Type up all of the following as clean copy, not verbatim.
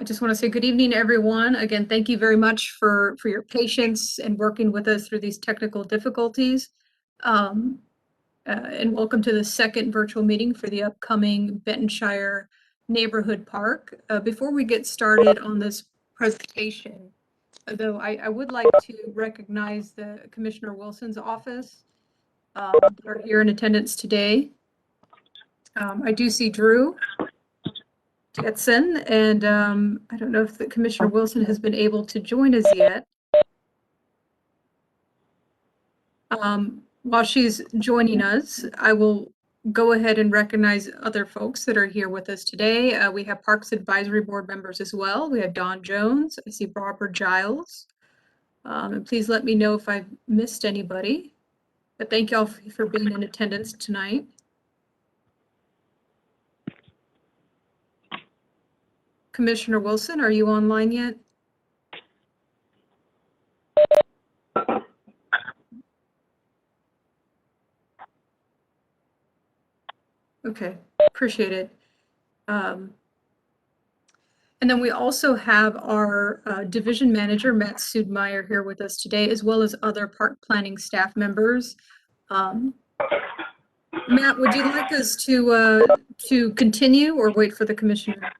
I just want to say good evening, everyone. Again, thank you very much for your patience and working with us through these technical difficulties. And welcome to the second virtual meeting for the upcoming Bentonshire Neighborhood Park. Before we get started on this presentation, though, I would like to recognize the Commissioner Wilson's office that are here in attendance today. I do see Drew Jetson, and I don't know if the Commissioner Wilson has been able to join us yet. While she's joining us, I will go ahead and recognize other folks that are here with us today. We have Parks Advisory Board members as well. We have Don Jones. I see Barbara Giles. And please let me know if I've missed anybody. But thank y'all for being in attendance tonight. Commissioner Wilson, are you online yet? Okay, appreciate it. And then we also have our division manager, Matt Sudmeyer, here with us today, as well as other park planning staff members. Matt, would you like us to continue or wait for the commissioner?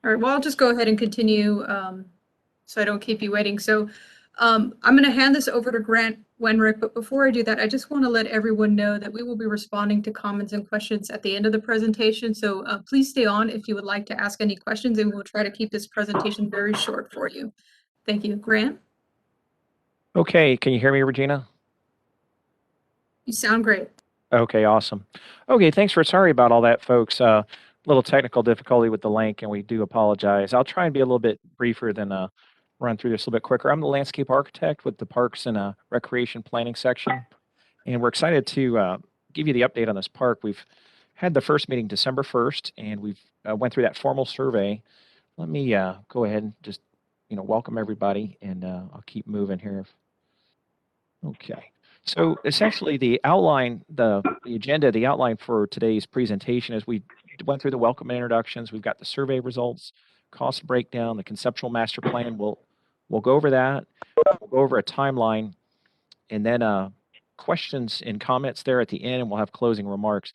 All right, well, I'll just go ahead and continue so I don't keep you waiting. So I'm going to hand this over to Grant Wenrick, but before I do that, I just want to let everyone know that we will be responding to comments and questions at the end of the presentation. So please stay on if you would like to ask any questions, and we'll try to keep this presentation very short for you. Thank you. Grant? Okay, can you hear me, Regina? You sound great. Okay, awesome. Okay, sorry about all that, folks. Little technical difficulty with the link, and we do apologize. I'll try and be a little bit briefer than run through this a little bit quicker. I'm the landscape architect with the Parks and Recreation Planning section, and we're excited to give you the update on this park. We've had the first meeting December 1st, and we've went through that formal survey. Let me go ahead and just welcome everybody, and I'll keep moving here. Okay. So essentially the outline, the agenda, the outline for today's presentation is we went through the welcome introductions. We've got the survey results, cost breakdown, the conceptual master plan. We'll go over that. We'll go over a timeline, and then questions and comments there at the end, and we'll have closing remarks.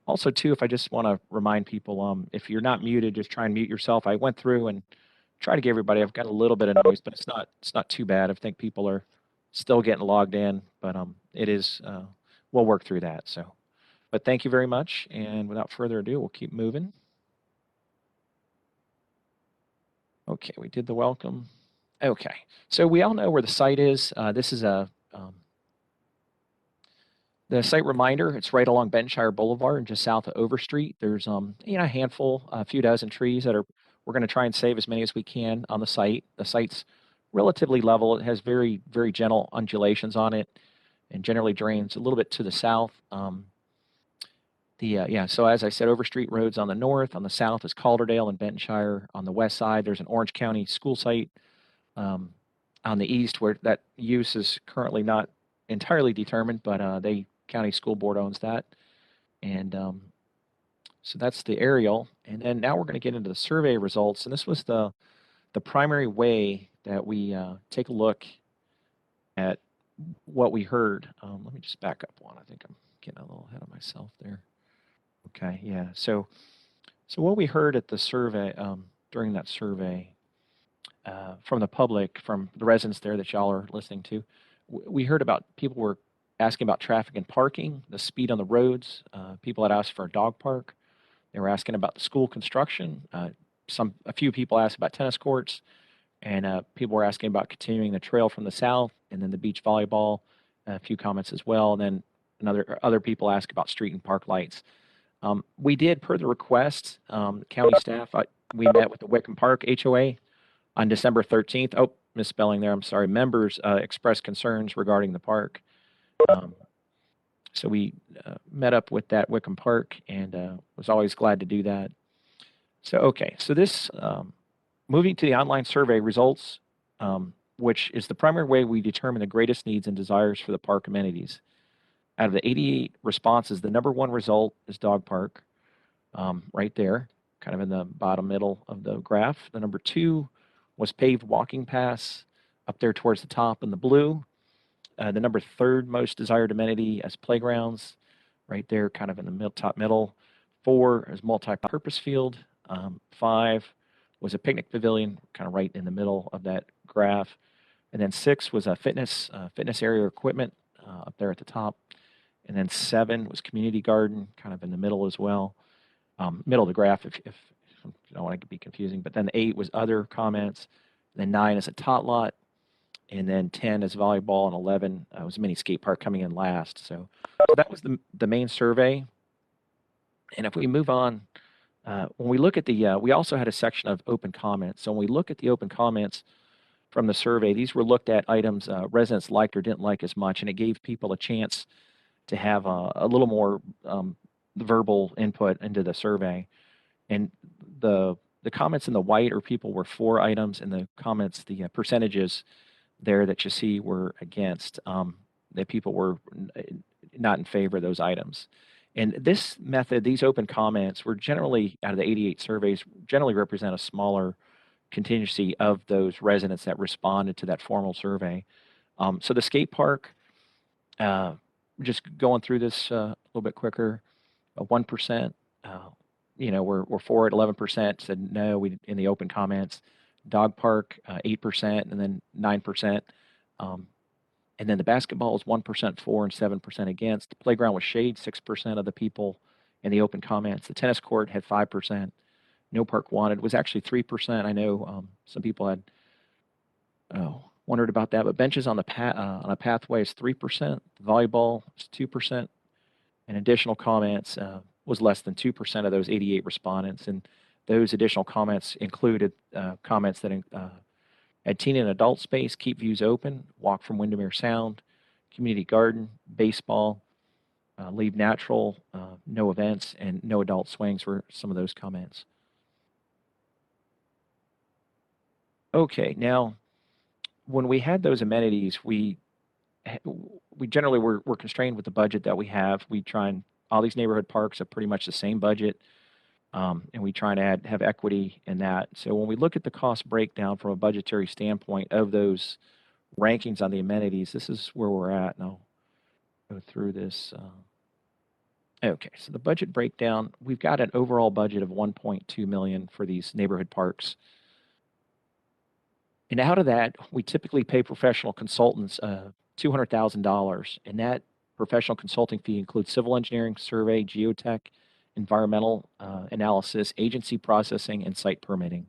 Also, too, if I just want to remind people, if you're not muted, just try and mute yourself. I went through and tried to give everybody. I've got a little bit of noise, but it's not too bad. I think people are still getting logged in, but it is. We'll work through that. So, but thank you very much. And without further ado, we'll keep moving. Okay, we did the welcome. Okay, so we all know where the site is. This is the site reminder. It's right along Bentonshire Boulevard and just south of Overstreet. There's a handful, a few dozen trees that we're going to try and save as many as we can on the site. The site's relatively level. It has very, very gentle undulations on it and generally drains a little bit to the south. So as I said, Overstreet Road's on the north. On the south is Calderdale and Bentonshire. On the west side, there's an Orange County school site. On the east, where that use is currently not entirely determined, but the county school board owns that. And so that's the aerial. And then now we're going to get into the survey results. And this was the primary way that we take a look at what we heard. Let me just back up one. I think I'm getting a little ahead of myself there. Okay, yeah. So what we heard at the survey, during that survey, from the public, from the residents there that y'all are listening to, we heard about people were asking about traffic and parking, the speed on the roads. People had asked for a dog park. They were asking about the school construction. A few people asked about tennis courts, and people were asking about continuing the trail from the south, and then the beach volleyball. A few comments as well, and then other people asked about street and park lights. We did, per the request, county staff. We met with the Wickham Park HOA on December 13th. Oh, misspelling there. I'm sorry. Members expressed concerns regarding the park. So we met up with that Wickham Park and was always glad to do that. So, okay. So this, moving to the online survey results, which is the primary way we determine the greatest needs and desires for the park amenities. Out of the 88 responses, the number one result is dog park, right there, kind of in the bottom middle of the graph. The number two was paved walking paths, up there towards the top in the blue. The number third most desired amenity as playgrounds, right there, kind of in the top middle. 4 is multi-purpose field. 5 was a picnic pavilion, kind of right in the middle of that graph. And then 6 was a fitness area equipment up there at the top. And then 7 was community garden, kind of in the middle as well. Middle of the graph, if you don't want to be confusing. But then 8 was other comments. Then 9 is a tot lot. And then 10 is volleyball, and 11 was a mini skate park coming in last. So that was the main survey. And if we move on, when we look at we also had a section of open comments. So when we look at the open comments from the survey, these were looked at items residents liked or didn't like as much, and it gave people a chance to have a little more verbal input into the survey. And the comments in the white are people were for items, and the comments, the percentages there that you see were against, that people were not in favor of those items. And this method, these open comments were generally, out of the 88 surveys, generally represent a smaller contingency of those residents that responded to that formal survey. So the skate park, just going through this a little bit quicker, 1%, we're for it. 11% said no. We in the open comments. Dog park, 8%, and then 9%. And then the basketball is 1% for and 7% against. The playground was shade, 6% of the people in the open comments. The tennis court had 5%. No park wanted was actually 3%. I know some people had wondered about that, but benches on a pathway is 3%. Volleyball is 2%, and additional comments was less than 2% of those 88 respondents. And those additional comments included comments that had teen and adult space, keep views open, walk from Windermere Sound, community garden, baseball, leave natural, no events, and no adult swings were some of those comments. Okay, now when we had those amenities, we generally were constrained with the budget that we have. We try and all these neighborhood parks are pretty much the same budget. And we try and have equity in that. So when we look at the cost breakdown from a budgetary standpoint of those rankings on the amenities, this is where we're at. And I'll go through this. Okay, so the budget breakdown, we've got an overall budget of $1.2 million for these neighborhood parks. And out of that, we typically pay professional consultants $200,000. And that professional consulting fee includes civil engineering, survey, geotech, environmental analysis, agency processing, and site permitting.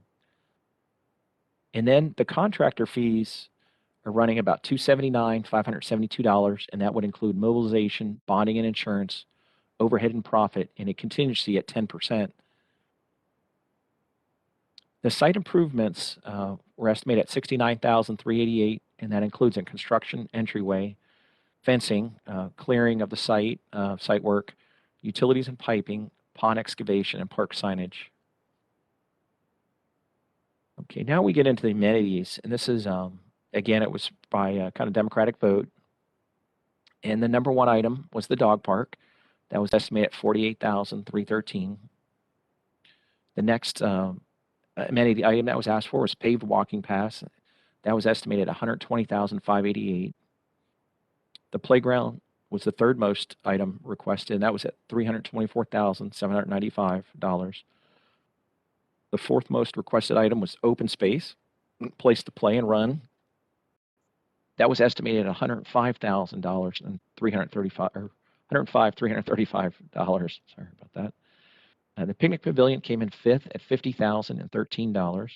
And then the contractor fees are running about $572, and that would include mobilization, bonding and insurance, overhead and profit, and a contingency at 10%. The site improvements were estimated at $69,388, and that includes a construction entryway, fencing, clearing of the site, site work, utilities and piping, pond excavation, and park signage. Okay, now we get into the amenities, and this is, again, it was by kind of democratic vote. And the number one item was the dog park. That was estimated at $48,313. The next amenity item that was asked for was paved walking paths. That was estimated at $120,588. The playground was the third most item requested, and that was at $324,795. The fourth most requested item was open space, place to play and run. That was estimated at $105,000 and $335. Sorry about that. The picnic pavilion came in fifth at $50,013.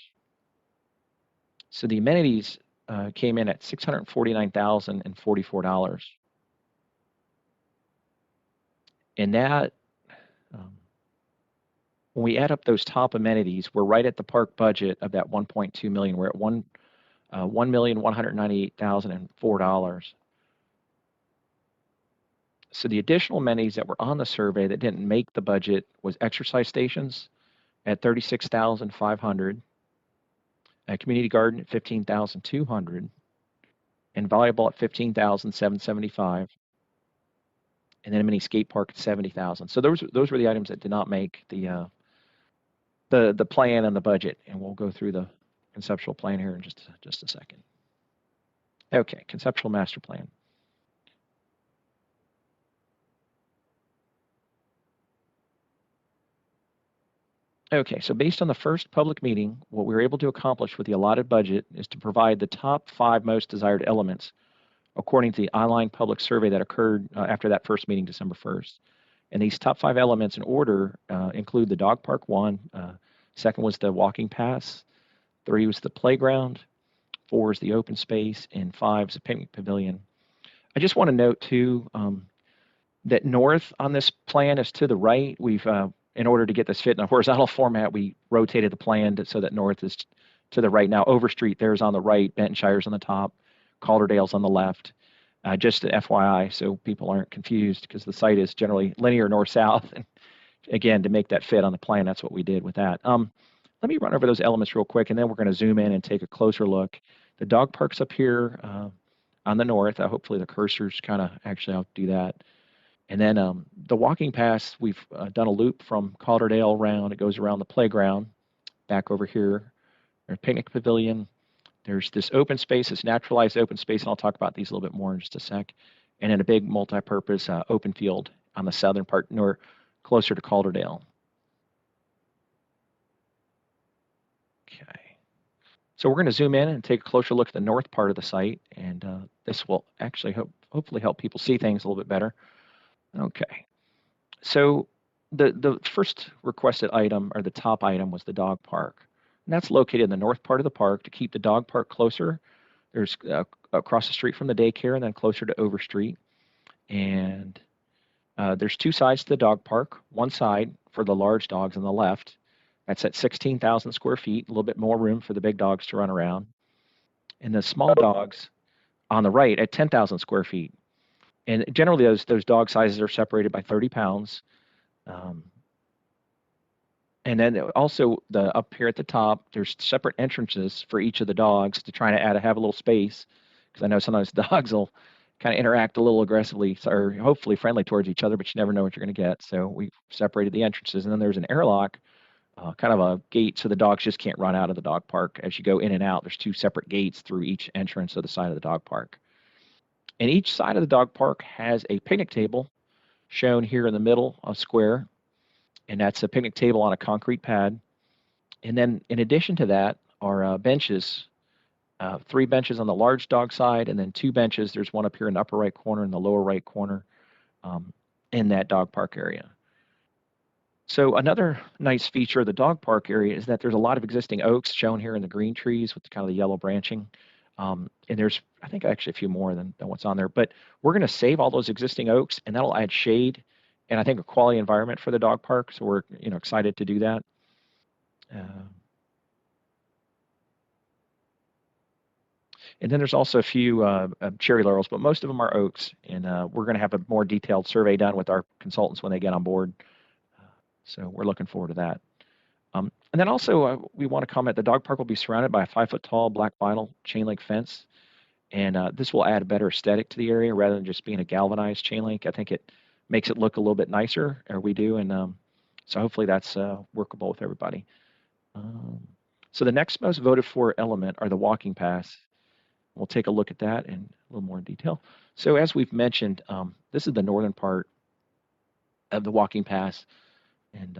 So the amenities came in at $649,044. And that, when we add up those top amenities, we're right at the park budget of that $1.2 million. We're at $1,198,004. So the additional amenities that were on the survey that didn't make the budget was exercise stations at $36,500, a community garden at $15,200, and volleyball at 15,775, and then a mini skate park at 70,000. So those were the items that did not make the plan and the budget, and we'll go through the conceptual plan here in just a second. Okay, conceptual master plan. Okay, so based on the first public meeting, what we were able to accomplish with the allotted budget is to provide the top 5 most desired elements according to the online public survey that occurred after that first meeting, December 1st. And these top 5 elements in order include the dog park 1, 2nd was the walking paths, 3 was the playground, 4 is the open space, and 5 is the picnic pavilion. I just want to note too that north on this plan is to the right. We've in order to get this fit in a horizontal format, we rotated the plan so that north is to the right. Now, Overstreet there's on the right, Bentonshire's on the top, Calderdale's on the left. Just FYI, so people aren't confused, because the site is generally linear north-south. And again, to make that fit on the plan, that's what we did with that. Let me run over those elements real quick, and then we're going to zoom in and take a closer look. The dog park's up here on the north. Hopefully the cursor's kind of, actually I'll do that. And then the walking paths, we've done a loop from Calderdale around. It goes around the playground, back over here. There's picnic pavilion. There's this open space, this naturalized open space, and I'll talk about these a little bit more in just a sec. And then a big multi-purpose open field on the southern part, closer to Calderdale. Okay. So we're going to zoom in and take a closer look at the north part of the site, and this will actually hopefully help people see things a little bit better. Okay, so the first requested item, or the top item, was the dog park. And that's located in the north part of the park. To keep the dog park closer, there's across the street from the daycare and then closer to Overstreet. And there's 2 sides to the dog park. One side for the large dogs on the left. That's at 16,000 square feet, a little bit more room for the big dogs to run around. And the small dogs on the right at 10,000 square feet. And generally, those dog sizes are separated by 30 pounds. And then also up here at the top, there's separate entrances for each of the dogs to try to have a little space, because I know sometimes dogs will kind of interact a little aggressively, or hopefully friendly towards each other, but you never know what you're going to get. So we separated the entrances, and then there's an airlock, kind of a gate, so the dogs just can't run out of the dog park. As you go in and out, there's 2 separate gates through each entrance of the side of the dog park. And each side of the dog park has a picnic table shown here in the middle of square, and that's a picnic table on a concrete pad. And then in addition to that are benches, 3 benches on the large dog side, and then 2 benches. There's one up here in the upper right corner and the lower right corner in that dog park area. So another nice feature of the dog park area is that there's a lot of existing oaks shown here in the green trees with kind of the yellow branching. And there's, I think, actually a few more than what's on there. But we're going to save all those existing oaks, and that'll add shade and I think a quality environment for the dog park. So we're excited to do that. And then there's also a few cherry laurels, but most of them are oaks. And we're going to have a more detailed survey done with our consultants when they get on board. So we're looking forward to that. And then also we want to comment the dog park will be surrounded by a 5-foot-tall black vinyl chain link fence. And this will add a better aesthetic to the area rather than just being a galvanized chain link. I think it makes it look a little bit nicer, or we do. And so hopefully that's workable with everybody. So the next most voted for element are the walking paths. We'll take a look at that in a little more detail. So as we've mentioned, this is the northern part of the walking paths. And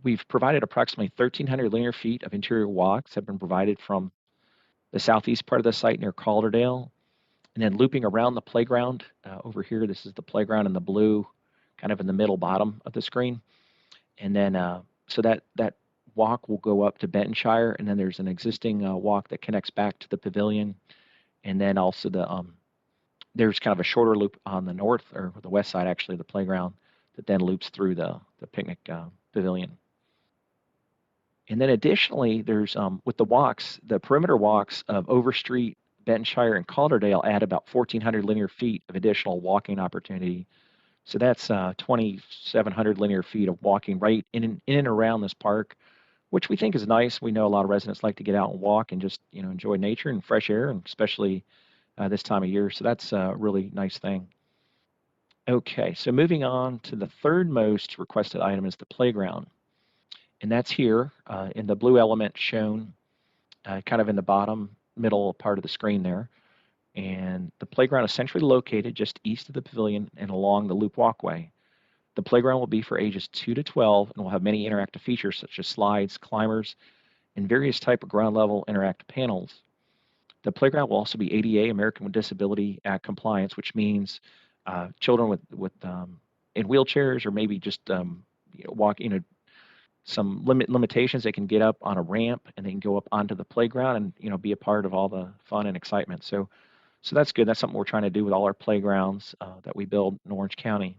we've provided approximately 1,300 linear feet of interior walks have been provided from the southeast part of the site near Calderdale, and then looping around the playground over here. This is the playground in the blue, kind of in the middle bottom of the screen. And then so that walk will go up to Bentonshire, and then there's an existing walk that connects back to the pavilion. And then also there's kind of a shorter loop on the north, or the west side actually, of the playground that then loops through the picnic pavilion. And then additionally, there's with the walks, the perimeter walks of Overstreet, Bentonshire, and Calderdale add about 1,400 linear feet of additional walking opportunity. So that's 2,700 linear feet of walking right in and around this park, which we think is nice. We know a lot of residents like to get out and walk and just enjoy nature and fresh air, and especially this time of year. So that's a really nice thing. Okay, so moving on to the third most requested item is the playground. And that's here in the blue element shown kind of in the bottom middle part of the screen there. And the playground is centrally located just east of the pavilion and along the loop walkway. The playground will be for ages 2 to 12 and will have many interactive features such as slides, climbers, and various type of ground level interactive panels. The playground will also be ADA, American with Disability Act compliance, which means children with in wheelchairs or maybe just some limitations. They can get up on a ramp and they can go up onto the playground and be a part of all the fun and excitement. So that's good. That's something we're trying to do with all our playgrounds that we build in Orange County.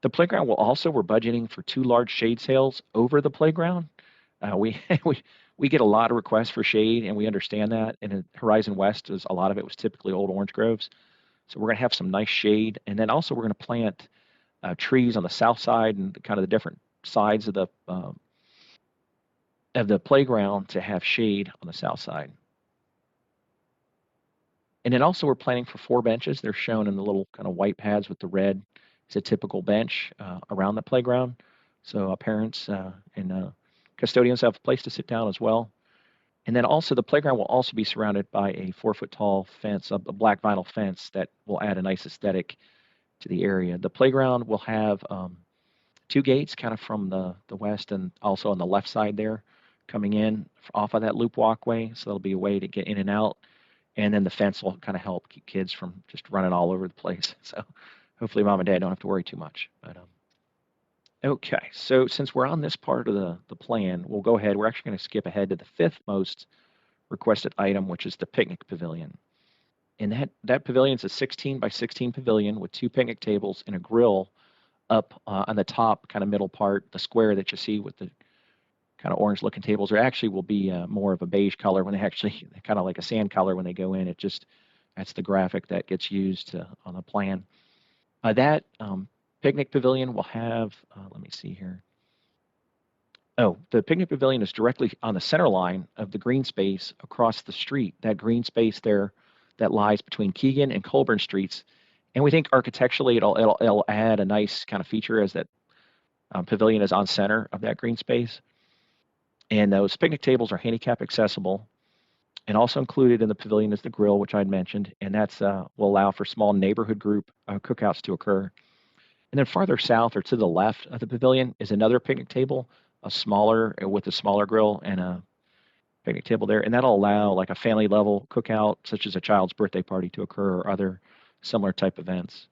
The playground will also, we're budgeting for 2 large shade sails over the playground. We we get a lot of requests for shade, and we understand that. And in Horizon West, a lot of it was typically old orange groves. So we're going to have some nice shade, and then also we're going to plant trees on the south side and kind of the different sides of the playground to have shade on the south side. And then also we're planning for 4 benches. They're shown in the little kind of white pads with the red. It's a typical bench around the playground. So parents and custodians have a place to sit down as well. And then also the playground will also be surrounded by a 4-foot tall fence, a black vinyl fence that will add a nice aesthetic to the area. The playground will have 2 gates kind of from the west and also on the left side there coming in off of that loop walkway. So there'll be a way to get in and out. And then the fence will kind of help keep kids from just running all over the place. So hopefully mom and dad don't have to worry too much. But okay, so since we're on this part of the plan, we'll go ahead. We're actually going to skip ahead to the 5th most requested item, which is the picnic pavilion. And that pavilion is a 16 by 16 pavilion with 2 picnic tables and a grill up on the top kind of middle part, the square that you see with the kind of orange looking tables. There actually will be more of a beige color when they actually kind of like a sand color when they go in. That's the graphic that gets used on the plan. That picnic pavilion will have, let me see here. Oh, the picnic pavilion is directly on the center line of the green space across the street. That green space there that lies between Keegan and Colburn Streets. And we think architecturally it'll add a nice kind of feature as that pavilion is on center of that green space. And those picnic tables are handicap accessible. And also included in the pavilion is the grill, which I'd mentioned, and that's will allow for small neighborhood group cookouts to occur. And then farther south or to the left of the pavilion is another picnic table, with a smaller grill and a picnic table there, and that'll allow like a family level cookout, such as a child's birthday party, to occur or other similar type events.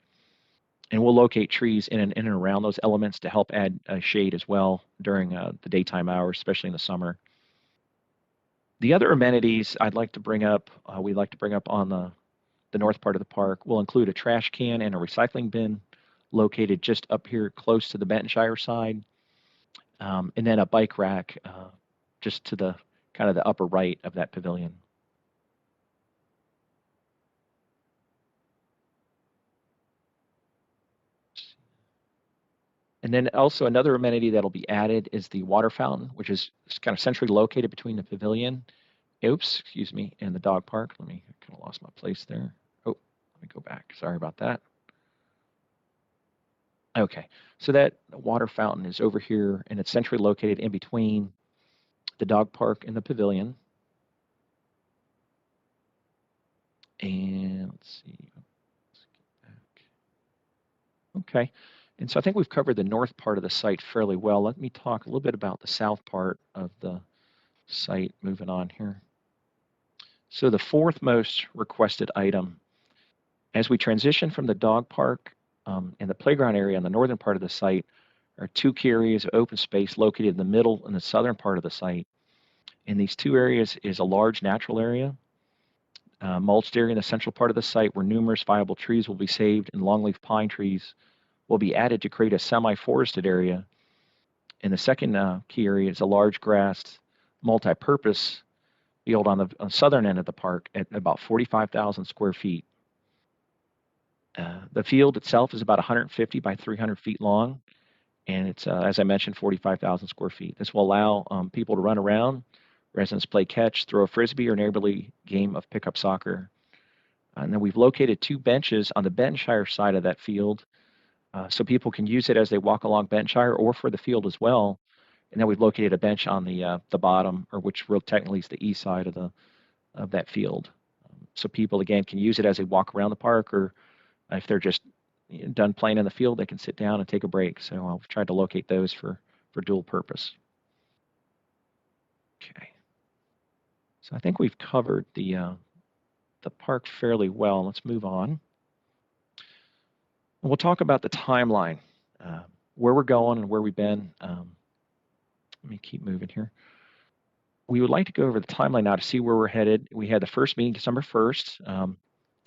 And we'll locate trees in and around those elements to help add shade as well during the daytime hours, especially in the summer. The other amenities I'd like to bring up, we'd like to bring up on the north part of the park, will include a trash can and a recycling bin located just up here close to the Bentonshire side, and then a bike rack just to the kind of the upper right of that pavilion. And then also another amenity that'll be added is the water fountain, which is kind of centrally located between the pavilion, excuse me, and the dog park. I kind of lost my place there. Oh, let me go back. Sorry about that. Okay, so that water fountain is over here, and it's centrally located in between the dog park and the pavilion. And let's see. Let's get back. Okay, and so I think we've covered the north part of the site fairly well. Let me talk a little bit about the south part of the site, moving on here. So the 4th most requested item, as we transition from the dog park and the playground area on the northern part of the site, are 2 key areas of open space located in the middle and the southern part of the site. In these 2 areas is a large natural area, mulched area in the central part of the site where numerous viable trees will be saved and longleaf pine trees will be added to create a semi-forested area. And the second key area is a large grassed multi-purpose field on the southern end of the park at about 45,000 square feet. The field itself is about 150 by 300 feet long, and it's, as I mentioned, 45,000 square feet. This will allow people to run around, residents play catch, throw a frisbee, or neighborly game of pickup soccer. And then we've located 2 benches on the Bentonshire side of that field, so people can use it as they walk along Bentonshire or for the field as well. And then we've located a bench on the bottom, or which real technically is the east side of that field. So people again can use it as they walk around the park, or if they're just done playing in the field, they can sit down and take a break. So I've tried to locate those for dual purpose. Okay. So I think we've covered the park fairly well. Let's move on. And we'll talk about the timeline, where we're going and where we've been. Let me keep moving here. We would like to go over the timeline now to see where we're headed. We had the first meeting December 1st.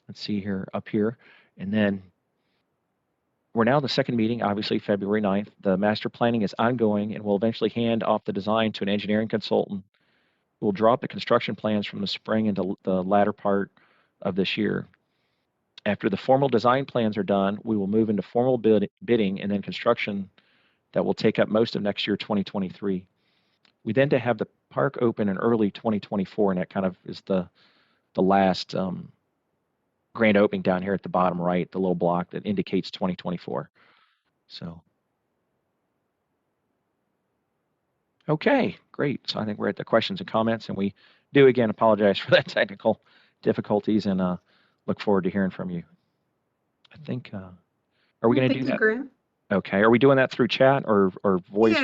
Let's see here, up here. And then we're now in the second meeting, obviously February 9th. The master planning is ongoing, and we'll eventually hand off the design to an engineering consultant. We'll drop the construction plans from the spring into the latter part of this year. After the formal design plans are done, we will move into formal bidding and then construction that will take up most of next year, 2023. We then to have the park open in early 2024, and that kind of is the last grand opening down here at the bottom right, the little block that indicates 2024. So, okay, great. So I think we're at the questions and comments, and we do again apologize for that technical difficulties, and look forward to hearing from you. I think, are we going to do that? Grant. Okay, are we doing that through chat or voice?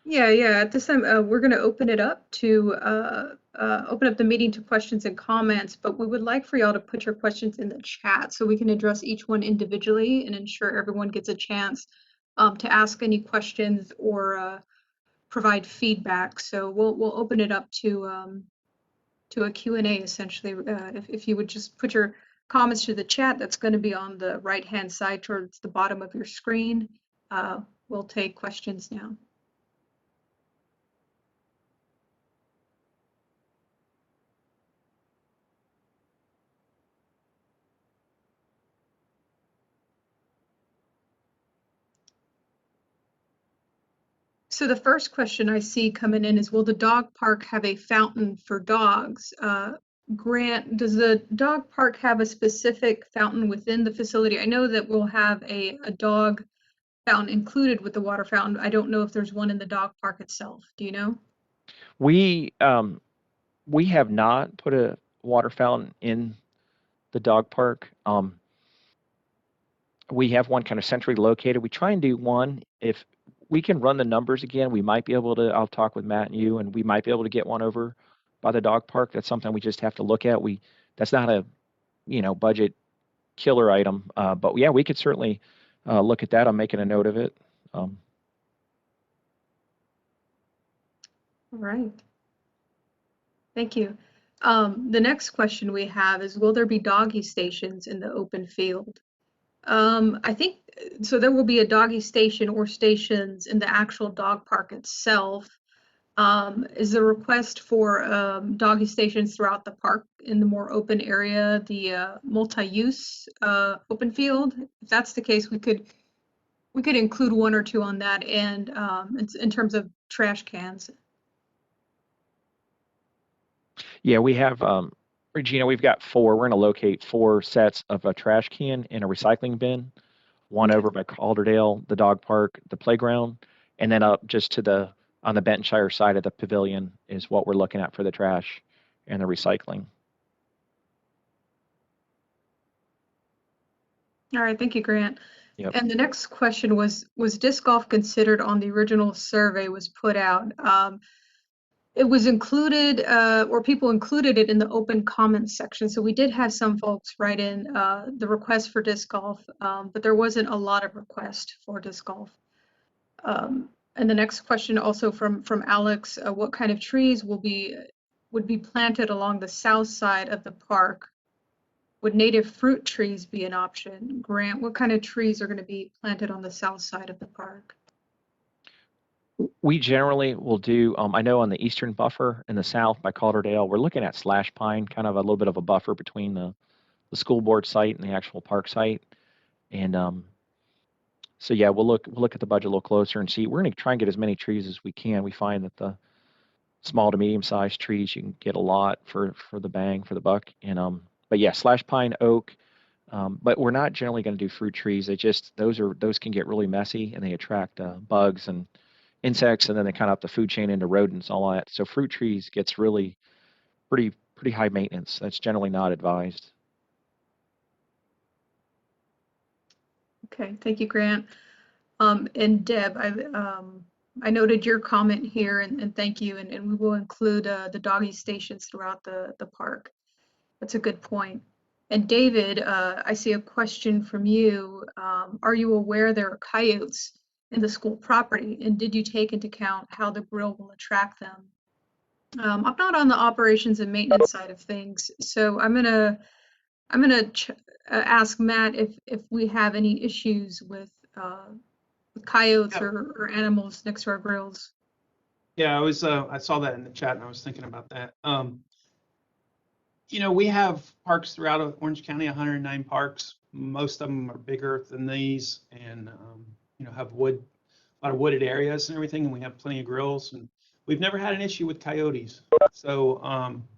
Yeah. At this time, we're going to open it up to open up the meeting to questions and comments, but we would like for y'all to put your questions in the chat so we can address each one individually and ensure everyone gets a chance to ask any questions or provide feedback. So we'll open it up to a Q&A essentially. If you would just put your comments to the chat, that's going to be on the right-hand side towards the bottom of your screen. We'll take questions now. So the first question I see coming in is, will the dog park have a fountain for dogs? Grant, does the dog park have a specific fountain within the facility? I know that we'll have a dog fountain included with the water fountain. I don't know if there's one in the dog park itself. Do you know? We have not put a water fountain in the dog park. We have one kind of centrally located. We try and do one. If we can run the numbers again, we might be able to, I'll talk with Matt and you, and we might be able to get one over by the dog park. That's something we just have to look at. That's not a, budget killer item. But yeah, we could certainly look at that. I'm making a note of it. All right. Thank you. The next question we have is, will there be doggy stations in the open field? I think so. There will be a doggy station or stations in the actual dog park itself. Is the request for doggy stations throughout the park in the more open area, the multi-use open field? If that's the case, we could include 1 or 2 on that end in terms of trash cans. Yeah, we have, Regina, we've got 4. We're going to locate 4 sets of a trash can and a recycling bin, one over by Calderdale, the dog park, the playground, and then up just to on the Bentonshire side of the pavilion is what we're looking at for the trash and the recycling. All right, thank you, Grant. Yep. And the next question was disc golf considered on the original survey was put out? It was included, or people included it in the open comments section. So we did have some folks write in the request for disc golf, but there wasn't a lot of requests for disc golf. And the next question also from Alex, what kind of trees would be planted along the south side of the park? Would native fruit trees be an option? Grant, what kind of trees are going to be planted on the south side of the park? We generally will do, I know on the eastern buffer in the south by Calderdale, we're looking at slash pine, kind of a little bit of a buffer between the school board site and the actual park site. And so yeah, we'll look at the budget a little closer and see. We're going to try and get as many trees as we can. We find that the small to medium sized trees, you can get a lot for the bang for the buck. And But yeah, slash pine, oak. But we're not generally going to do fruit trees. They just those can get really messy and they attract bugs and insects, and then they kind of up the food chain into rodents, all that. So fruit trees gets really pretty high maintenance. That's generally not advised. Okay, thank you, Grant. And Deb, I noted your comment here, and thank you, and we will include the doggy stations throughout the park. That's a good point. And David, I see a question from you. Are you aware there are coyotes in the school property, and did you take into account how the grill will attract them? I'm not on the operations and maintenance side of things, so I'm gonna ask Matt if we have any issues with coyotes Yeah. or animals next to our grills. Yeah, I saw that in the chat and I was thinking about that. We have parks throughout Orange County, 109 parks. Most of them are bigger than these and, have a lot of wooded areas and everything. And we have plenty of grills and we've never had an issue with coyotes. So,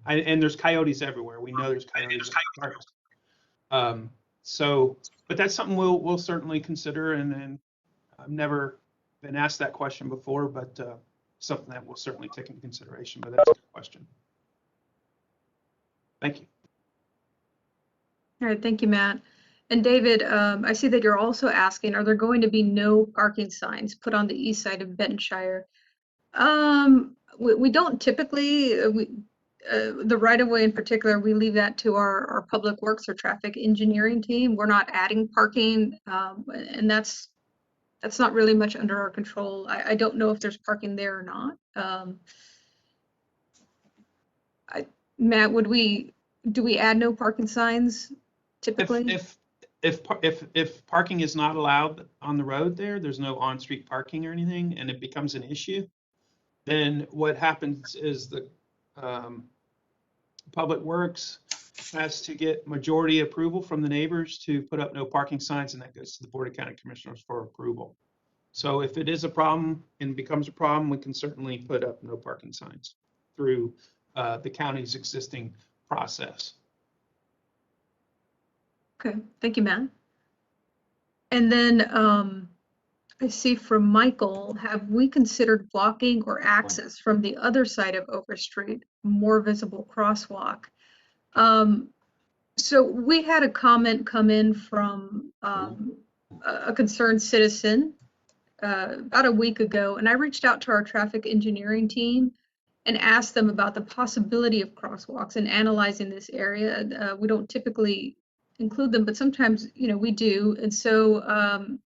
and there's coyotes everywhere. We know there's coyotes in the parks. But that's something we'll certainly consider. And I've never been asked that question before, but something that we'll certainly take into consideration. But that's a good question. Thank you. All right, thank you, Matt. And David, I see that you're also asking, are there going to be no parking signs put on the east side of Bentonshire? We don't typically, the right-of-way in particular, we leave that to our public works or traffic engineering team. We're not adding parking, and that's not really much under our control. I don't know if there's parking there or not. Matt, do we add no parking signs typically? If parking is not allowed on the road there's no on-street parking or anything, and it becomes an issue, then what happens is the Public Works has to get majority approval from the neighbors to put up no parking signs, and that goes to the Board of County Commissioners for approval. So if it is a problem and becomes a problem, we can certainly put up no parking signs through the county's existing process. Okay, thank you, Matt. And then I see from Michael, have we considered blocking or access from the other side of Overstreet, more visible crosswalk? So we had a comment come in from a concerned citizen about a week ago, and I reached out to our traffic engineering team and asked them about the possibility of crosswalks and analyzing this area. We don't typically include them, but sometimes, we do. And so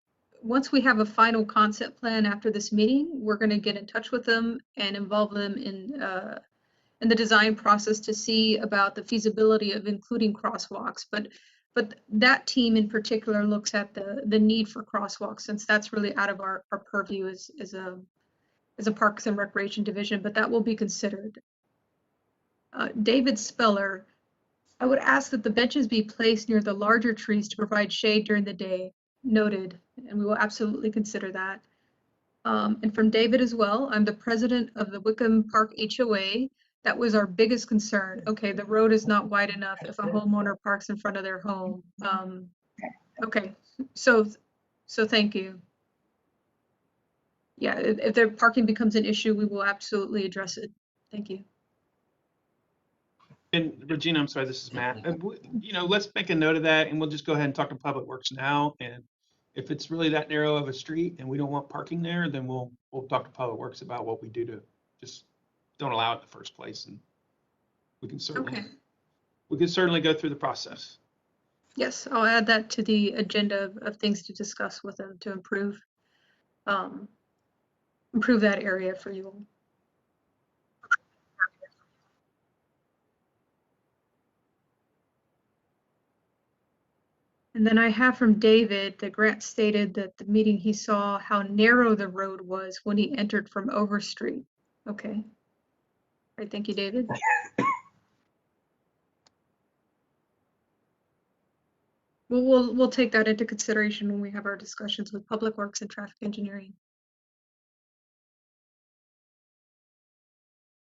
once we have a final concept plan after this meeting, we're going to get in touch with them and involve them in the design process to see about the feasibility of including crosswalks. But that team in particular looks at the need for crosswalks, since that's really out of our purview as a Parks and Recreation division, but that will be considered. David Speller, I would ask that the benches be placed near the larger trees to provide shade during the day. Noted, and we will absolutely consider that. And from David as well, I'm the president of the Wickham Park HOA. That was our biggest concern. Okay, the road is not wide enough if a homeowner parks in front of their home. Okay, so thank you. Yeah, if the parking becomes an issue, we will absolutely address it. Thank you. And Regina, I'm sorry, this is Matt. Let's make a note of that, and we'll just go ahead and talk to Public Works now. And if it's really that narrow of a street and we don't want parking there, then we'll talk to Public Works about what we do to just don't allow it in the first place. And we can certainly go through the process. Yes, I'll add that to the agenda of things to discuss with them to improve that area for you all. And then I have from David that Grant stated that the meeting he saw how narrow the road was when he entered from Overstreet. Okay. All right, thank you, David. We'll take that into consideration when we have our discussions with Public Works and Traffic Engineering.